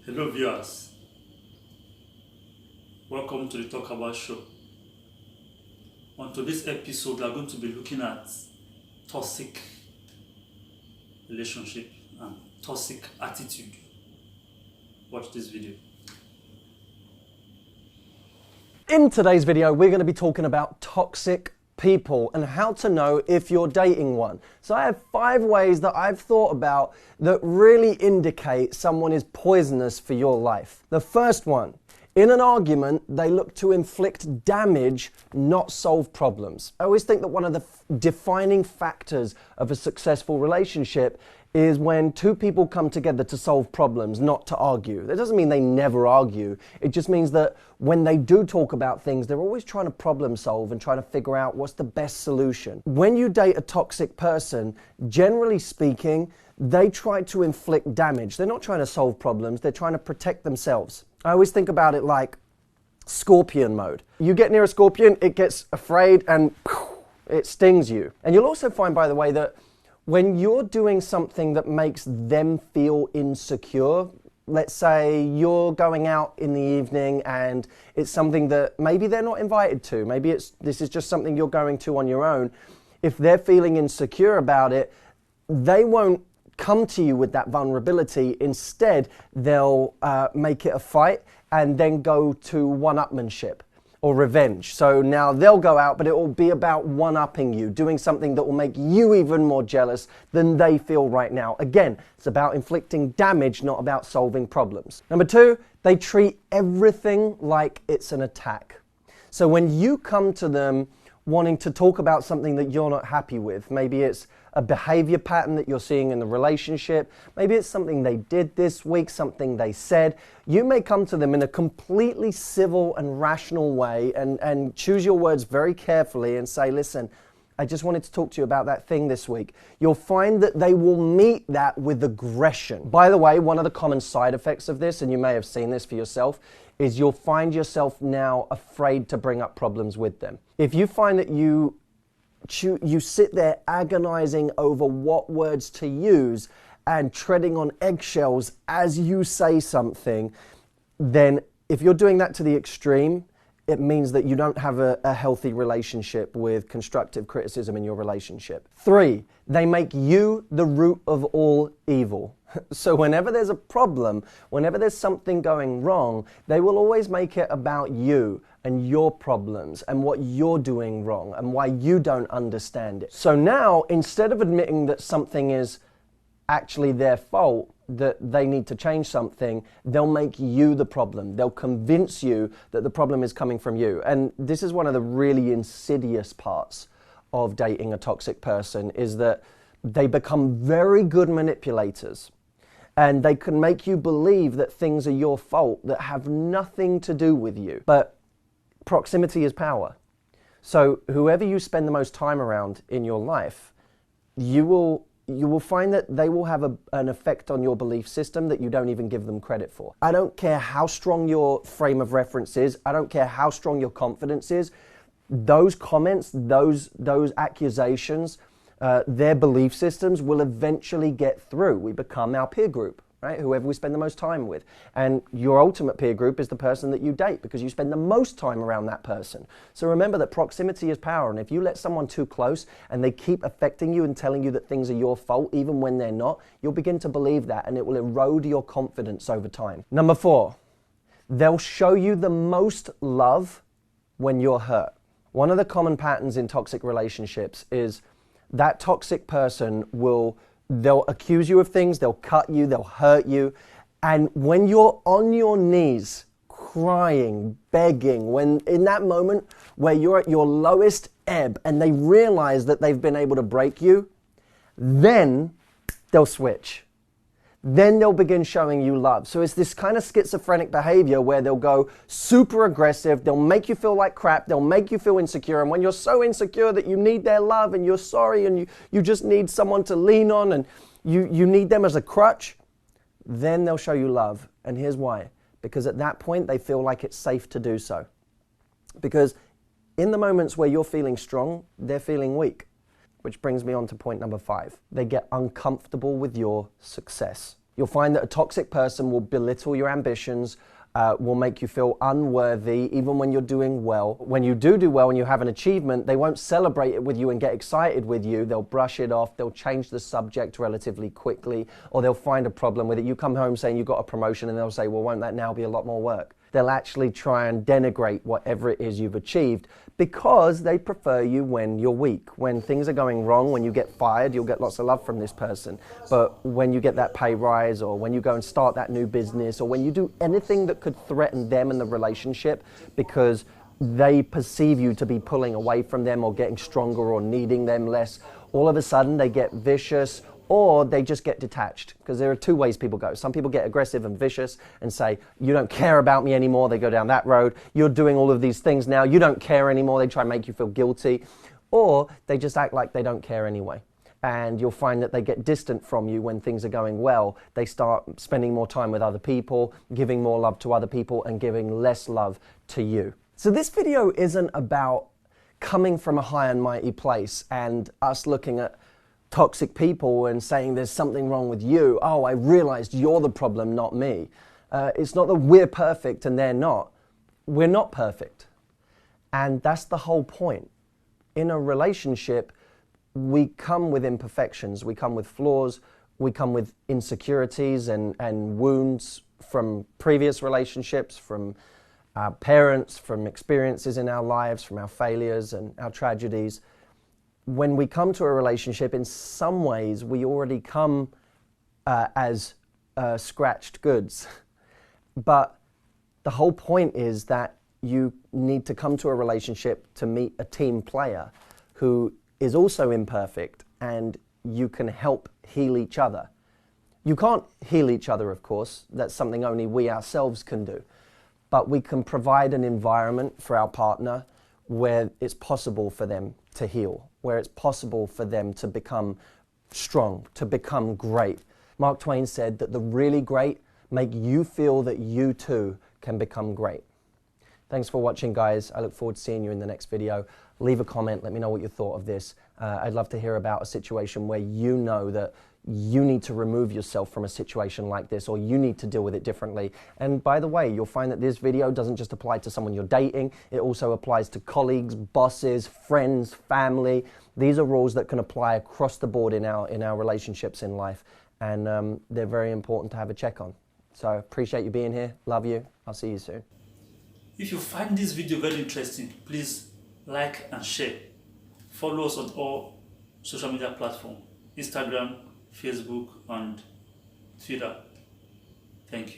Hello viewers, welcome to the Talk About Show. On today's episode, we are going to be looking at toxic relationship and toxic attitude. Watch this video. In today's video, we're going to be talking about toxic people and how to know if you're dating one. So I have 5 ways that I've thought about that really indicate someone is poisonous for your life. The first one, in an argument, they look to inflict damage, not solve problems. I always think that one of the defining factors of a successful relationship is when 2 people come together to solve problems, not to argue. That doesn't mean they never argue. It just means that when they do talk about things, they're always trying to problem solve and trying to figure out what's the best solution. When you date a toxic person, generally speaking, they try to inflict damage. They're not trying to solve problems, they're trying to protect themselves. I always think about it like scorpion mode. You get near a scorpion, it gets afraid and it stings you. And you'll also find, by the way, that when you're doing something that makes them feel insecure, let's say you're going out in the evening and it's something that maybe they're not invited to, maybe this is just something you're going to on your own. If they're feeling insecure about it, they won't come to you with that vulnerability. Instead, they'll make it a fight and then go to one-upmanship or revenge. So now they'll go out, but it will be about one-upping you, doing something that will make you even more jealous than they feel right now. Again, it's about inflicting damage, not about solving problems. Number 2, they treat everything like it's an attack. So when you come to them wanting to talk about something that you're not happy with, maybe it's a behavior pattern that you're seeing in the relationship, maybe it's something they did this week, something they said, you may come to them in a completely civil and rational way and choose your words very carefully and say, listen, I just wanted to talk to you about that thing this week. You'll find that they will meet that with aggression. By the way, one of the common side effects of this, and you may have seen this for yourself, is you'll find yourself now afraid to bring up problems with them. If you find that you sit there agonizing over what words to use and treading on eggshells as you say something, then if you're doing that to the extreme, it means that you don't have a healthy relationship with constructive criticism in your relationship. 3, they make you the root of all evil. So whenever there's a problem, whenever there's something going wrong, they will always make it about you and your problems and what you're doing wrong and why you don't understand it. So now, instead of admitting that something is actually their fault, that they need to change something, they'll make you the problem. They'll convince you that the problem is coming from you. And this is one of the really insidious parts of dating a toxic person, is that they become very good manipulators. And they can make you believe that things are your fault that have nothing to do with you. But proximity is power. So whoever you spend the most time around in your life, you will find that they will have an effect on your belief system that you don't even give them credit for. I don't care how strong your frame of reference is. I don't care how strong your confidence is. Those comments, those accusations, their belief systems will eventually get through. We become our peer group, right? Whoever we spend the most time with. And your ultimate peer group is the person that you date because you spend the most time around that person. So remember that proximity is power. And if you let someone too close and they keep affecting you and telling you that things are your fault, even when they're not, you'll begin to believe that and it will erode your confidence over time. Number 4, they'll show you the most love when you're hurt. One of the common patterns in toxic relationships is that toxic person they'll accuse you of things, they'll cut you, they'll hurt you. And when you're on your knees, crying, begging, when in that moment where you're at your lowest ebb and they realize that they've been able to break you, then they'll switch. Then they'll begin showing you love. So it's this kind of schizophrenic behavior where they'll go super aggressive, they'll make you feel like crap, they'll make you feel insecure, and when you're so insecure that you need their love and you're sorry and you just need someone to lean on and you need them as a crutch, then they'll show you love. And here's why. Because at that point they feel like it's safe to do so. Because in the moments where you're feeling strong, they're feeling weak. Which brings me on to point number 5. They get uncomfortable with your success. You'll find that a toxic person will belittle your ambitions, will make you feel unworthy even when you're doing well. When you do well and you have an achievement, they won't celebrate it with you and get excited with you. They'll brush it off, they'll change the subject relatively quickly, or they'll find a problem with it. You come home saying you got a promotion and they'll say, well, won't that now be a lot more work? They'll actually try and denigrate whatever it is you've achieved because they prefer you when you're weak. When things are going wrong, when you get fired, you'll get lots of love from this person. But when you get that pay rise, or when you go and start that new business, or when you do anything that could threaten them and the relationship because they perceive you to be pulling away from them or getting stronger or needing them less, all of a sudden they get vicious, or they just get detached, because there are two ways people go. Some people get aggressive and vicious and say, you don't care about me anymore. They go down that road. You're doing all of these things now. You don't care anymore. They try and make you feel guilty. Or they just act like they don't care anyway. And you'll find that they get distant from you when things are going well. They start spending more time with other people, giving more love to other people, and giving less love to you. So this video isn't about coming from a high and mighty place and us looking at toxic people and saying there's something wrong with you. Oh, I realized you're the problem, not me. It's not that we're perfect and they're not. We're not perfect. And that's the whole point. In a relationship, we come with imperfections, we come with flaws, we come with insecurities and wounds from previous relationships, from our parents, from experiences in our lives, from our failures and our tragedies. When we come to a relationship, in some ways, we already come as scratched goods. But the whole point is that you need to come to a relationship to meet a team player who is also imperfect, and you can help heal each other. You can't heal each other, of course. That's something only we ourselves can do. But we can provide an environment for our partner where it's possible for them to heal, where it's possible for them to become strong, to become great. Mark Twain said that the really great make you feel that you too can become great. Thanks for watching, guys. I look forward to seeing you in the next video. Leave a comment, let me know what you thought of this. I'd love to hear about a situation where you know that you need to remove yourself from a situation like this, or you need to deal with it differently. And by the way, you'll find that this video doesn't just apply to someone you're dating, it also applies to colleagues, bosses, friends, family. These are rules that can apply across the board in our relationships in life, and they're very important to have a check on. So appreciate you being here, love you, I'll see you soon. If you find this video very interesting, please like and share. Follow us on all social media platforms, Instagram, Facebook, and Twitter. Thank you.